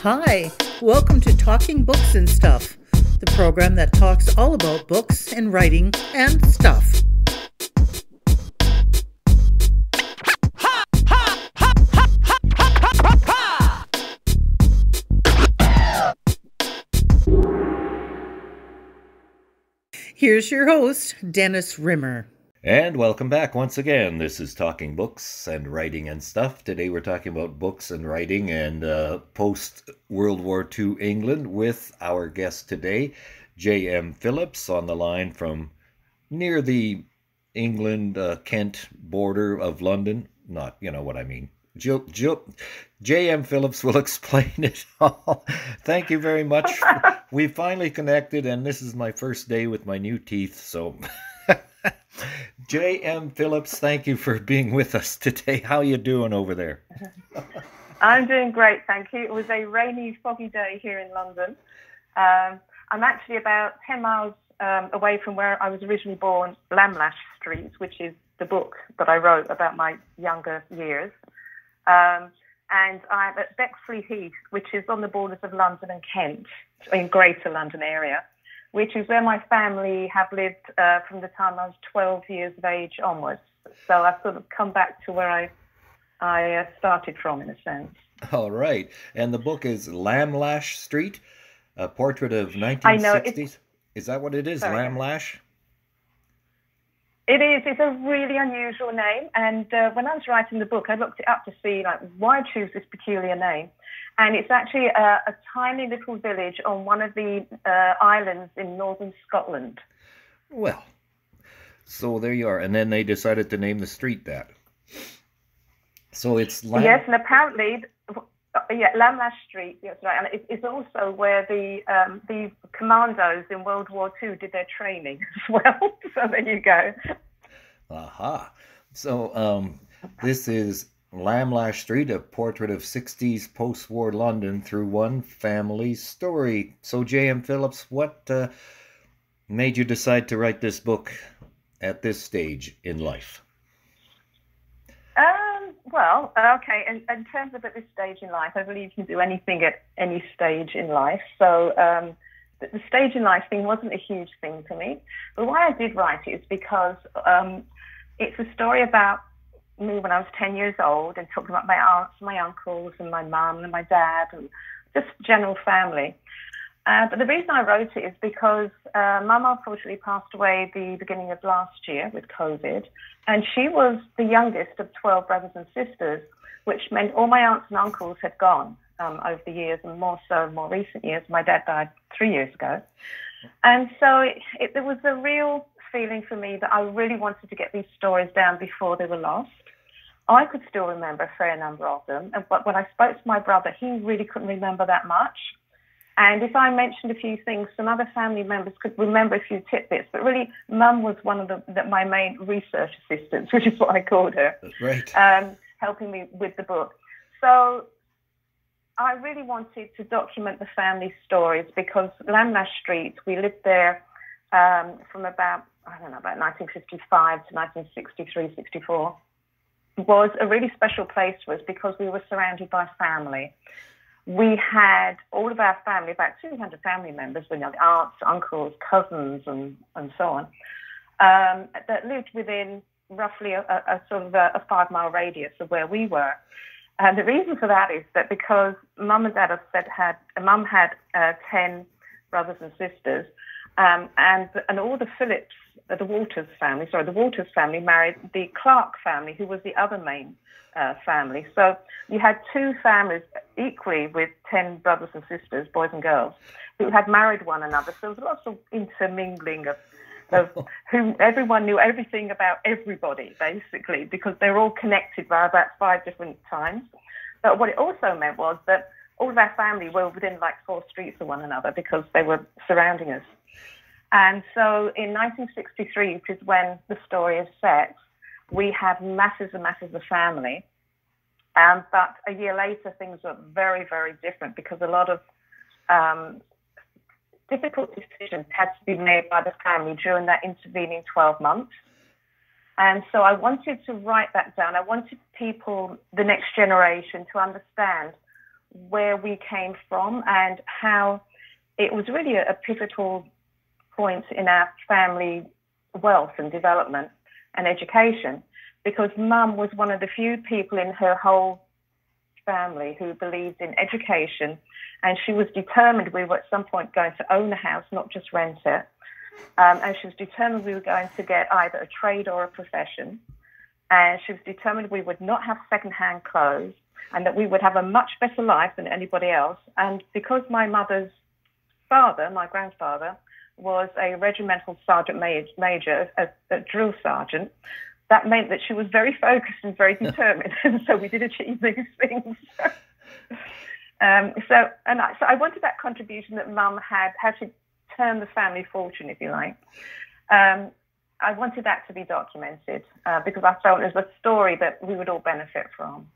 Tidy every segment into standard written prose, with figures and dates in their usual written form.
Hi, welcome to Talking Books and Stuff, the program that talks all about books and writing and stuff. Here's your host, Dennis Rimmer. And welcome back once again. This is Talking Books and Writing and Stuff. Today we're talking about books and writing and post-World War II England with our guest today, J.M. Phillips, on the line from near the England-Kent border of London. Not, you know what I mean. J.M. Phillips will explain it all. Thank you very much. We finally connected, and this is my first day with my new teeth, so... J.M. Phillips, thank you for being with us today. How you doing over there? I'm doing great, thank you. It was a rainy, foggy day here in London. I'm actually about 10 miles away from where I was originally born, Lamlash Street, which is the book that I wrote about my younger years. And I'm at Bexleyheath, which is on the borders of London and Kent, in Greater London area, which is where my family have lived from the time I was 12 years of age onwards. So I've sort of come back to where I started from, in a sense. All right. And the book is Lamlash Street, a portrait of 1960s. I know. Is that what it is, Sorry. Lamlash? It is. It's a really unusual name. And when I was writing the book, I looked it up to see, why choose this peculiar name? And it's actually a tiny little village on one of the islands in northern Scotland. Well, so there you are. And then they decided to name the street that. So it's Yes, and apparently, Lamlash Street, yes, right. And it's also where the commandos in World War II did their training as well. So there you go. Aha. So this is Lamlash Street, a portrait of 60s post-war London through one family's story. So, J.M. Phillips, what made you decide to write this book at this stage in life? Well, okay, in terms of at this stage in life, I believe you can do anything at any stage in life. So the stage in life thing wasn't a huge thing to me. But why I did write it is because it's a story about me when I was 10 years old and talking about my aunts and my uncles and my mum and my dad and just general family. But the reason I wrote it is because mum unfortunately passed away the beginning of last year with COVID, and she was the youngest of 12 brothers and sisters, which meant all my aunts and uncles had gone over the years, and more so in more recent years. My dad died 3 years ago. And so there was a real feeling for me that I really wanted to get these stories down before they were lost. I could still remember a fair number of them, but when I spoke to my brother, he really couldn't remember that much. And if I mentioned a few things, some other family members could remember a few tidbits. But really, Mum was one of my main research assistants, which is what I called her, right. Helping me with the book. So I really wanted to document the family stories because Lamlash Street, we lived there from about 1955 to 1963, 64. Was a really special place for us because we were surrounded by family. We had all of our family, about 200 family members, aunts, uncles, cousins, and so on, that lived within roughly a sort of a 5-mile radius of where we were. And the reason for that is that because Mum and Dad Mum had 10 brothers and sisters, and all the Phillips, the Waters family married the Clark family, who was the other main family. So you had two families equally with 10 brothers and sisters, boys and girls, who had married one another. So there was lots of intermingling of who everyone knew everything about everybody, basically, because they were all connected by about 5 different times. But what it also meant was that all of our family were within 4 streets of one another because they were surrounding us. And so in 1963, which is when the story is set, we have masses and masses of family. But a year later, things were very, very different because a lot of difficult decisions had to be made by the family during that intervening 12 months. And so I wanted to write that down. I wanted people, the next generation, to understand where we came from and how it was really a pivotal point in our family wealth and development and education, because Mum was one of the few people in her whole family who believed in education, and she was determined we were at some point going to own a house, not just rent it. And she was determined we were going to get either a trade or a profession. And she was determined we would not have second-hand clothes and that we would have a much better life than anybody else. And because my mother's father, my grandfather, was a regimental sergeant major, a drill sergeant, that meant that she was very focused and very determined. And so we did achieve these things. So I wanted that contribution that Mum had, how she turned the family fortune, if you like. I wanted that to be documented because I felt it was a story that we would all benefit from.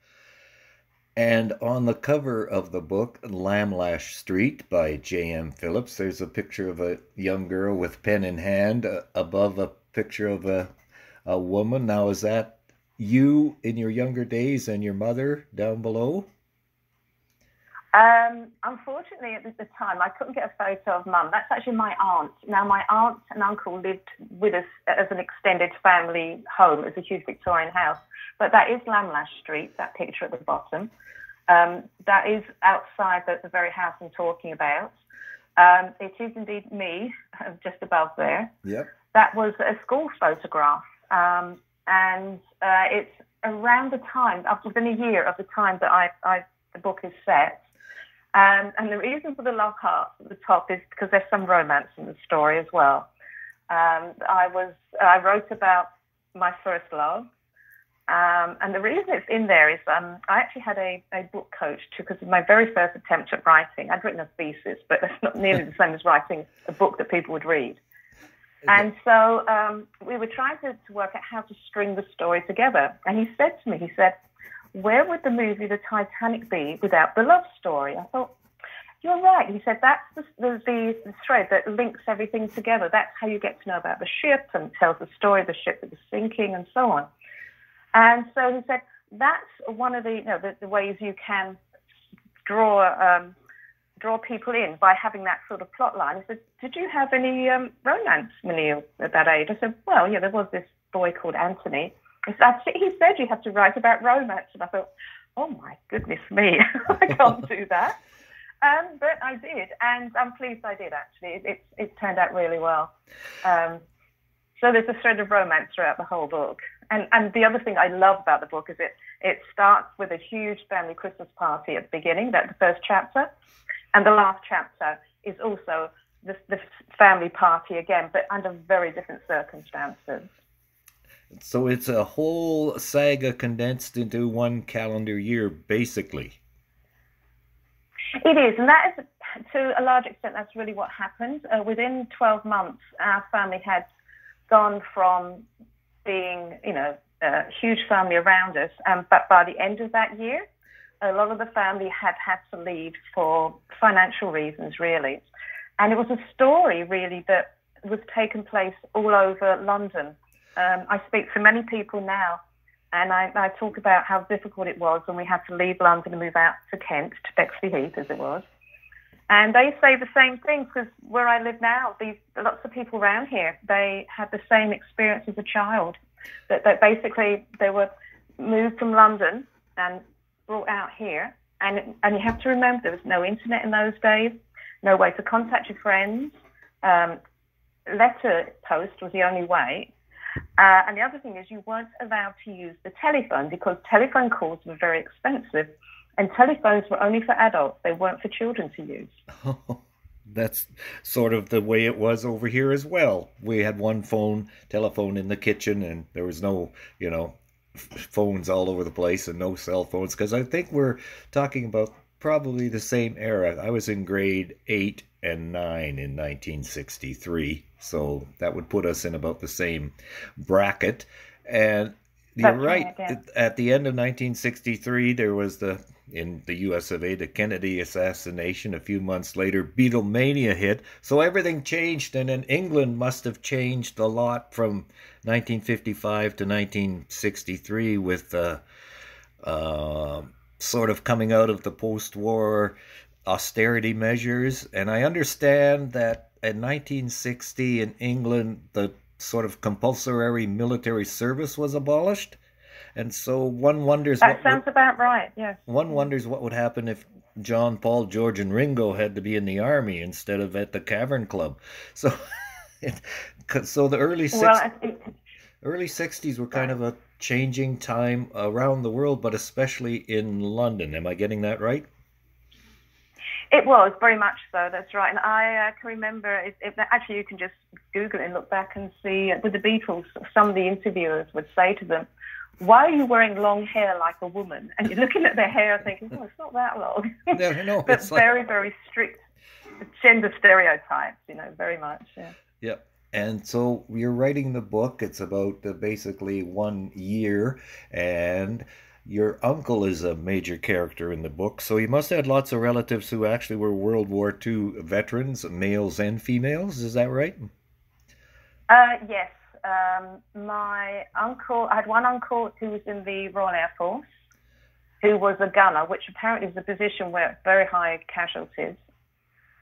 And on the cover of the book, Lamlash Street by J.M. Phillips, there's a picture of a young girl with pen in hand above a picture of a woman. Now, is that you in your younger days and your mother down below? Unfortunately, at the time, I couldn't get a photo of Mum. That's actually my aunt. Now, my aunt and uncle lived with us as an extended family home. It's a huge Victorian house. But that is Lamlash Street, that picture at the bottom. That is outside the very house I'm talking about. It is indeed me, just above there. Yep. That was a school photograph. And it's around the time, within a year of the time that the book is set. And the reason for the love hearts at the top is because there's some romance in the story as well. I wrote about my first love. And the reason it's in there is I actually had a book coach because of my very first attempt at writing. I'd written a thesis, but that's not nearly the same as writing a book that people would read. And so we were trying to work out how to string the story together. And he said to me, where would the movie The Titanic be without the love story? I thought, you're right. He said, that's the thread that links everything together. That's how you get to know about the ship and tells the story of the ship that was sinking and so on. And so he said, that's one of the ways you can draw people in by having that sort of plot line. He said, did you have any romance when you were at that age? I said, well, yeah, there was this boy called Anthony. He said you have to write about romance. And I thought, oh, my goodness me, I can't do that. But I did, and I'm pleased I did, actually. It turned out really well. So there's a thread of romance throughout the whole book. And the other thing I love about the book is it starts with a huge family Christmas party at the beginning, that's the first chapter. And the last chapter is also the family party again, but under very different circumstances. So it's a whole saga condensed into one calendar year, basically. It is, and that is, to a large extent, that's really what happened. Within 12 months, our family had gone from being, a huge family around us, but by the end of that year, a lot of the family had to leave for financial reasons, really. And it was a story, really, that was taking place all over London. I speak to many people now, and I talk about how difficult it was when we had to leave London and move out to Kent, to Bexleyheath as it was. And they say the same thing, because where I live now, lots of people around here, they had the same experience as a child, that basically they were moved from London and brought out here. And you have to remember there was no internet in those days, no way to contact your friends. Letter post was the only way. And the other thing is you weren't allowed to use the telephone because telephone calls were very expensive, and telephones were only for adults. They weren't for children to use. Oh, that's sort of the way it was over here as well. We had one telephone in the kitchen, and there was no, phones all over the place and no cell phones, because I think we're talking about probably the same era. I was in grade 8 and 9 in 1963, so that would put us in about the same bracket. And you're right. At the end of 1963, there was in the US of A, the Kennedy assassination. A few months later, Beatlemania hit. So everything changed, and then England must have changed a lot from 1955 to 1963 with sort of coming out of the post-war austerity measures. And I understand that in 1960 in England, the sort of compulsory military service was abolished. And so one wonders that sounds about right, yes. One wonders what would happen if John, Paul, George, and Ringo had to be in the army instead of at the Cavern Club. So, so the early 60s were kind of a changing time around the world, but especially in London. Am I getting that right? It was, very much so, that's right. And I can remember, actually you can just Google it and look back and see, with the Beatles, some of the interviewers would say to them, why are you wearing long hair like a woman? And you're looking at their hair thinking, oh, it's not that long. No, but very, very strict gender stereotypes, very much, yeah. Yeah. And so you're writing the book. It's about basically 1 year, and your uncle is a major character in the book. So you must have had lots of relatives who actually were World War II veterans, males and females. Is that right? Yes. My uncle, I had one uncle who was in the Royal Air Force, who was a gunner, which apparently is a position where very high casualties.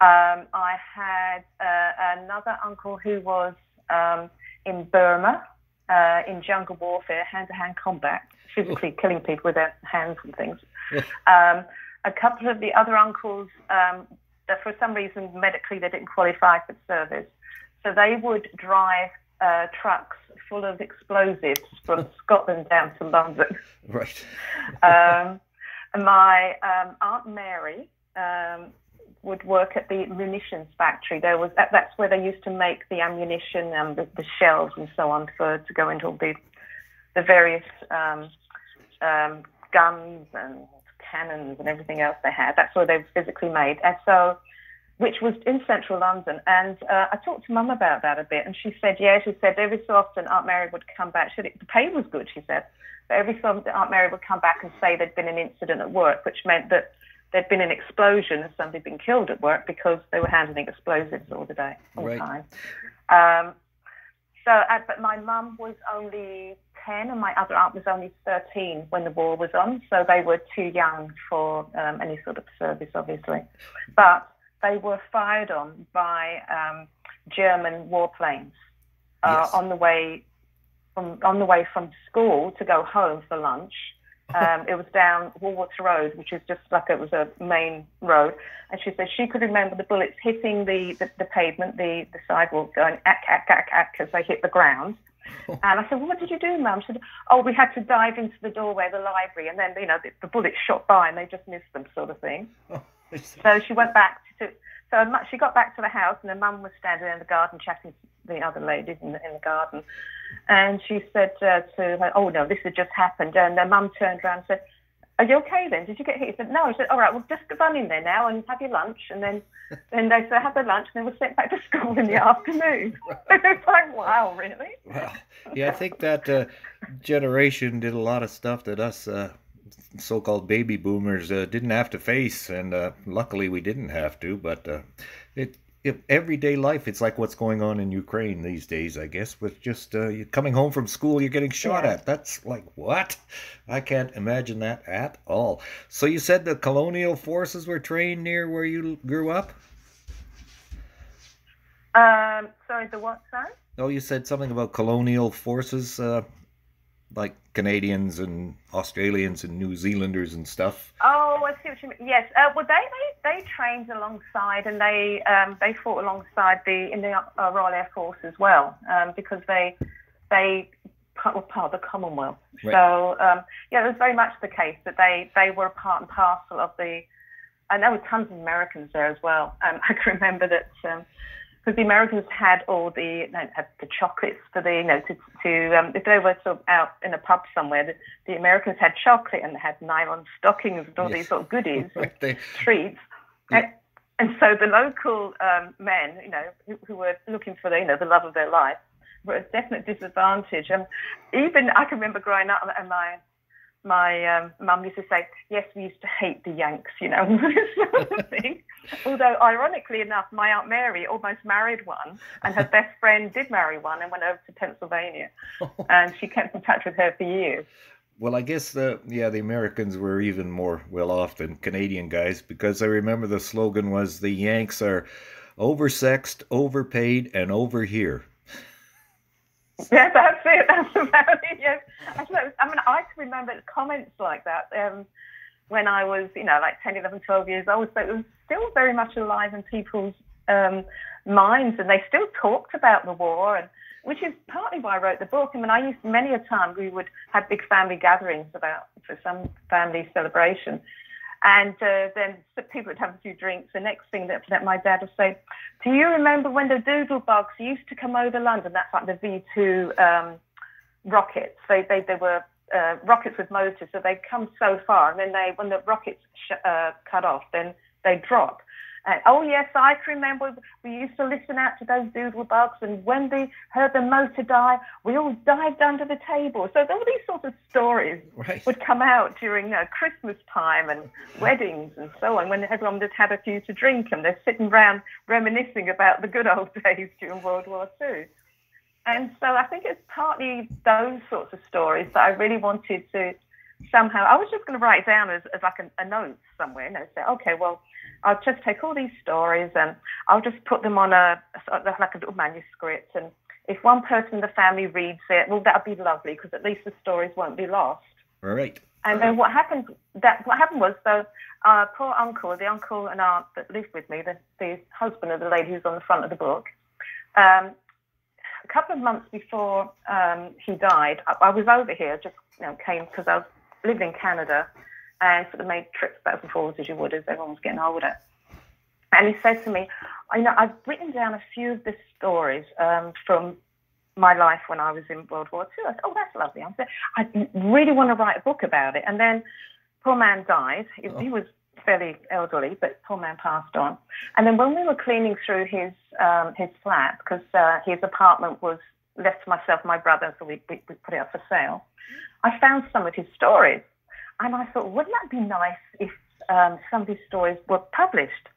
I had another uncle who was in Burma, in jungle warfare, hand-to-hand combat, physically killing people with their hands and things. A couple of the other uncles, that for some reason medically they didn't qualify for service, so they would drive trucks full of explosives from Scotland down to London. Right. My Aunt Mary would work at the munitions factory. That's where they used to make the ammunition and the shells and so on to go into all the various guns and cannons and everything else they had. That's where they were physically made. And so, which was in central London. And I talked to Mum about that a bit, and she said, every so often Aunt Mary would come back. She said the pay was good, she said, but every so often Aunt Mary would come back and say there'd been an incident at work, which meant that there'd been an explosion and somebody had been killed at work because they were handling explosives all the time. But my mum was only 10 and my other aunt was only 13 when the war was on, so they were too young for any sort of service, obviously. But they were fired on by German warplanes Yes. on the way from school to go home for lunch. It was down Woolworths Road, which is just like it was a main road. And she said she could remember the bullets hitting the pavement, the sidewalk, going ack, ack, ack, ack, as they hit the ground. And I said, well, what did you do, Mum? She said, oh, we had to dive into the doorway of the library, and then, the bullets shot by and they just missed them, sort of thing. So she went back she got back to the house, and her mum was standing in the garden chatting to the other ladies in the garden. And she said to her, oh, no, this had just happened. And their mum turned around and said, are you okay then? Did you get hit? She said, no. She said, all right, well, just run in there now and have your lunch. And then they said, have their lunch, and then we're sent back to school in the afternoon. It's like, wow, really? Well, yeah, I think that generation did a lot of stuff that us so-called baby boomers didn't have to face, and luckily we didn't have to. But everyday life, it's like what's going on in Ukraine these days, I guess, with just you coming home from school, you're getting shot at. That's like, what? I can't imagine that at all. So you said the colonial forces were trained near where you grew up? Sorry, the what, sorry? Oh, you said something about colonial forces, like Canadians and Australians and New Zealanders and stuff. Oh, I see what you mean. Yes. Well, they trained alongside, and they fought alongside in the Royal Air Force as well, because they were part of the Commonwealth. Right. So it was very much the case that they were part and parcel of the. And there were tons of Americans there as well. I can remember that. Because the Americans had all the chocolates for if they were sort of out in a pub somewhere, the Americans had chocolate and they had nylon stockings and all these sort of goodies, and treats. Yeah. And so the local men, who were looking for the love of their life, were at a definite disadvantage. Even I can remember growing up, and my mum used to say, yes, we used to hate the Yanks, sort of thing. Although, ironically enough, my Aunt Mary almost married one, and her best friend did marry one and went over to Pennsylvania. And she kept in touch with her for years. Well, I guess the Americans were even more well off than Canadian guys, because I remember the slogan was the Yanks are oversexed, overpaid, and over here. Yeah, that's it. That's about it. Yes. I mean, I can remember comments like that when I was, like 10, 11, 12 years old. So it was still very much alive in people's minds, and they still talked about the war, and which is partly why I wrote the book. I mean, many a time we would have big family gatherings for some family celebration. And then people would have a few drinks. The next thing that my dad would say, do you remember when the doodlebugs used to come over London? That's like the V2 rockets. They were rockets with motors, so they'd come so far, and then when the rockets cut off, then they'd drop. Oh, yes, I can remember we used to listen out to those doodlebugs, and when they heard the motor die, we all dived under the table. So all these sorts of stories would come out during Christmas time and weddings and so on, when everyone had had a few to drink, and they're sitting around reminiscing about the good old days during World War II. And so I think it's partly those sorts of stories that I really wanted to somehow, I was just going to write it down as like a note somewhere, say, okay, well, I'll just take all these stories and I'll just put them on like a little manuscript. And if one person in the family reads it, well, that'll be lovely, because at least the stories won't be lost. Right. And then what happened was, poor uncle, the uncle and aunt that lived with me, the husband of the lady who's on the front of the book, a couple of months before he died, I was over here, just came because I was living in Canada, and sort of made trips back and forwards as you would as everyone was getting older. And he said to me, I've written down a few of the stories from my life when I was in World War II. I said, oh, that's lovely. I said, I really want to write a book about it. And then poor man died. He was fairly elderly, but poor man passed on. And then when we were cleaning through his flat, because his apartment was left to myself and my brother, so we put it up for sale, I found some of his stories. And I thought, wouldn't that be nice if some of his stories were published?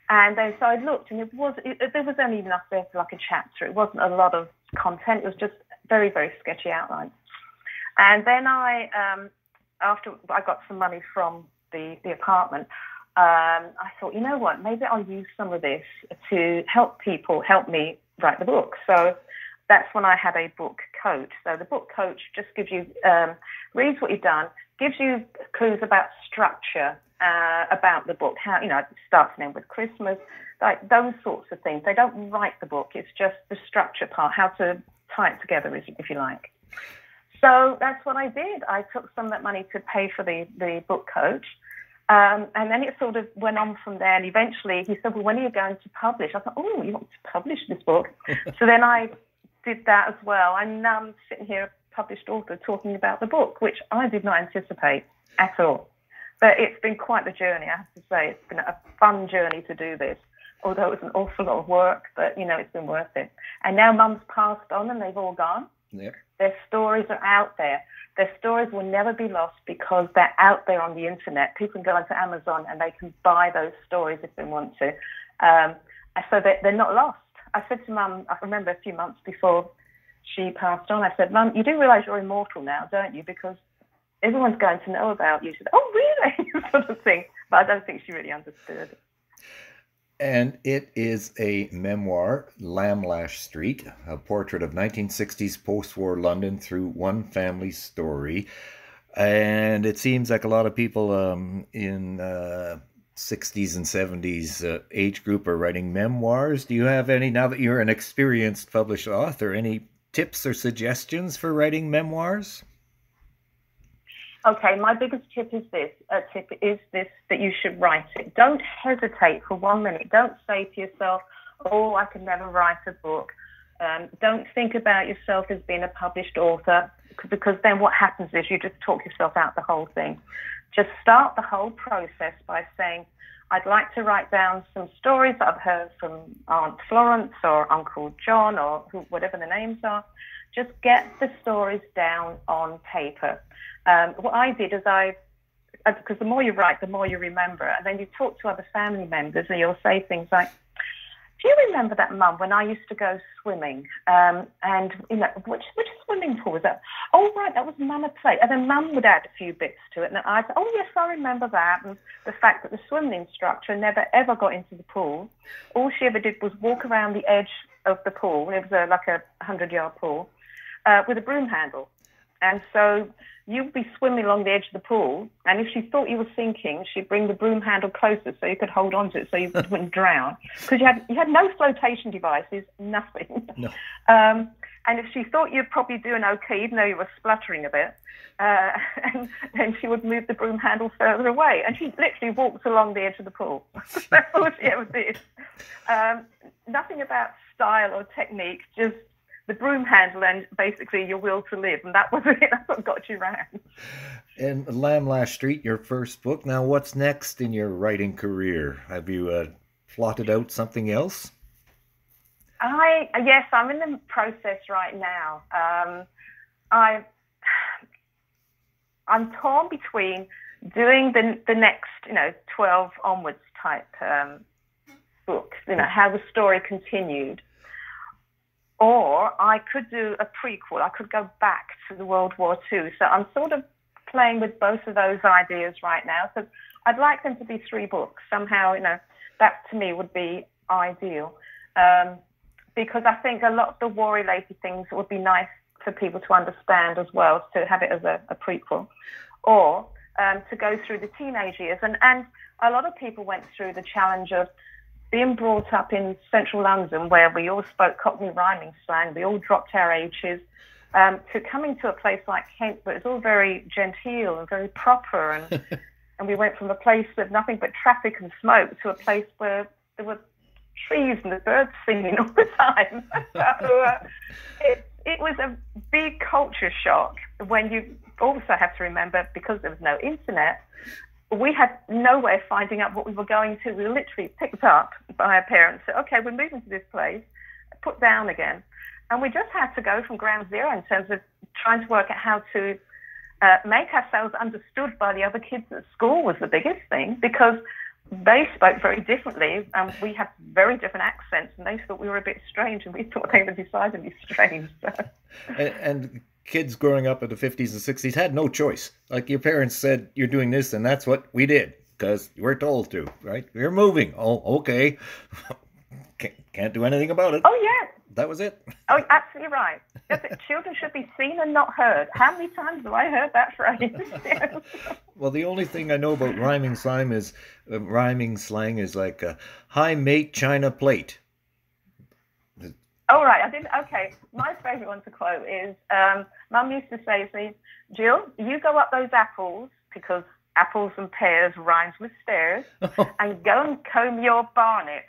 And then so I looked, and there was only enough there for like a chapter. It wasn't a lot of content. It was just very, very sketchy outlines. And then after I got some money from the apartment, I thought, you know what, maybe I'll use some of this to help me write the book. So that's when I had a book coach. So the book coach just gives you, reads what you've done, gives you clues about structure, about the book, how, it starts and ends with Christmas, like those sorts of things. They don't write the book. It's just the structure part, how to tie it together, if you like. So that's what I did. I took some of that money to pay for the book coach. And then it sort of went on from there. And eventually he said, well, when are you going to publish? I thought, oh, you want to publish this book? So then I did that as well. And now I'm sitting here, published author, talking about the book, which I did not anticipate at all. But it's been quite the journey, I have to say. It's been a fun journey to do this, although it was an awful lot of work, but, it's been worth it. And now Mum's passed on and they've all gone. Yep. Their stories are out there. Their stories will never be lost because they're out there on the internet. People can go onto Amazon and they can buy those stories if they want to. So they're not lost. I said to Mum, I remember a few months before she passed on, I said, Mum, you do realise you're immortal now, don't you? Because everyone's going to know about you. She said, oh, really? Sort of thing. But I don't think she really understood. And it is a memoir, Lamlash Street, a portrait of 1960s post-war London through one family's story. And it seems like a lot of people in 60s and 70s age group are writing memoirs. Do you have any, now that you're an experienced published author, any tips or suggestions for writing memoirs? Okay, my biggest tip is this, that you should write it. Don't hesitate for 1 minute. Don't say to yourself, oh, I can never write a book. Don't think about yourself as being a published author, because then what happens is you just talk yourself out the whole thing. Just start the whole process by saying, I'd like to write down some stories that I've heard from Aunt Florence or Uncle John or whatever the names are. Just get the stories down on paper. What I did is because the more you write, the more you remember. And then you talk to other family members and you'll say things like, do you remember that, Mum, when I used to go swimming? And, which swimming pool was that? Oh, right, that was Mama Play. And then Mum would add a few bits to it. And I'd say, oh, yes, I remember that. And the fact that the swimming instructor never, ever got into the pool. All she ever did was walk around the edge of the pool. It was like a 100-yard pool with a broom handle. And so you'd be swimming along the edge of the pool, and if she thought you were sinking, she'd bring the broom handle closer so you could hold on to it so you wouldn't drown. Because you had no flotation devices, nothing. No. And if she thought you're probably doing okay, even though you were spluttering a bit, and then she would move the broom handle further away. And she literally walked along the edge of the pool. That's all she ever did. Nothing about style or technique, just the broom handle and basically your will to live. And that was it. That's what got you around. And Lamlash Street, your first book. Now, what's next in your writing career? Have you plotted out something else? Yes, I'm in the process right now. I'm torn between doing the next, 12 onwards type book, how the story continued. Or I could do a prequel. I could go back to the World War II. So I'm sort of playing with both of those ideas right now. So I'd like them to be 3 books. Somehow, that to me would be ideal. Because I think a lot of the war-related things would be nice for people to understand as well, to have it as a prequel. Or to go through the teenage years. And a lot of people went through the challenge of being brought up in central London where we all spoke Cockney rhyming slang, we all dropped our H's, to coming to a place like Kent where it's all very genteel and very proper, and we went from a place with nothing but traffic and smoke to a place where there were trees and the birds singing all the time. So it was a big culture shock when you also have to remember, because there was no internet, we had no way of finding out what we were going to. We were literally picked up by our parents, said, okay, we're moving to this place, put down again. And we just had to go from ground zero in terms of trying to work out how to make ourselves understood by the other kids at school was the biggest thing, because they spoke very differently and we had very different accents, and they thought we were a bit strange and we thought they were decidedly strange. So. And kids growing up in the 50s and 60s had no choice. Like your parents said, you're doing this, and that's what we did because you were told to, right? You're moving. Oh, okay. Can't do anything about it. Oh, yeah. That was it. Oh, absolutely right. Children should be seen and not heard. How many times have I heard that phrase? Well, the only thing I know about rhyming slang is like "Hi mate, China plate." Oh, right. I didn't. Okay. My favourite one to quote is, Mum used to say to me, Jill, you go up those apples, because apples and pears rhymes with stairs, and go and comb your barnet,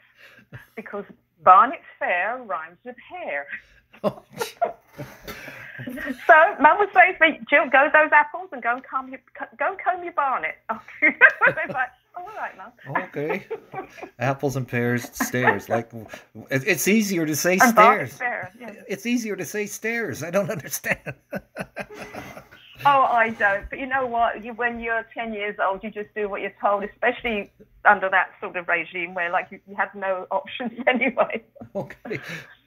because barnet fair rhymes with hair. So Mum would say to me, Jill, go those apples and go and comb your barnet. Okay. It's like, all right, Mum. Okay. Apples and pears, stairs. Like, it's easier to say and stairs. Fair, yeah. It's easier to say stairs. I don't understand. Oh, I don't. But you know what? When you're 10 years old, you just do what you're told, especially under that sort of regime where, like, you have no options anyway. Okay.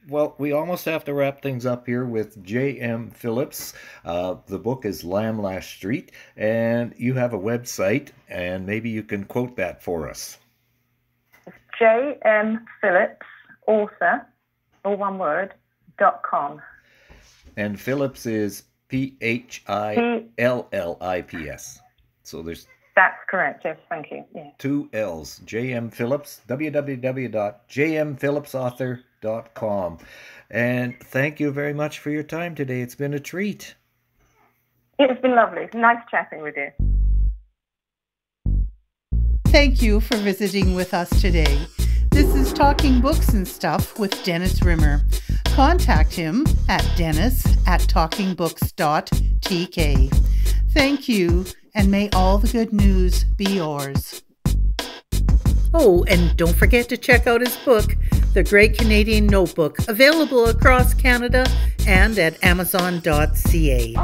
Well, we almost have to wrap things up here with J.M. Phillips. The book is Lamlash Street, and you have a website, and maybe you can quote that for us. J.M. Phillips, author, all one word, .com. And Phillips is Phillips. So there's... That's correct, yes, thank you. Yeah. 2 L's. J.M. Phillips, www.jmphillipsauthor.com. And thank you very much for your time today. It's been a treat. It's been lovely. It's nice chatting with you. Thank you for visiting with us today. This is Talking Books and Stuff with Dennis Rimmer. Contact him at dennis@talkingbooks.tk. Thank you, and may all the good news be yours. Oh, and don't forget to check out his book, The Great Canadian Notebook, available across Canada and at amazon.ca.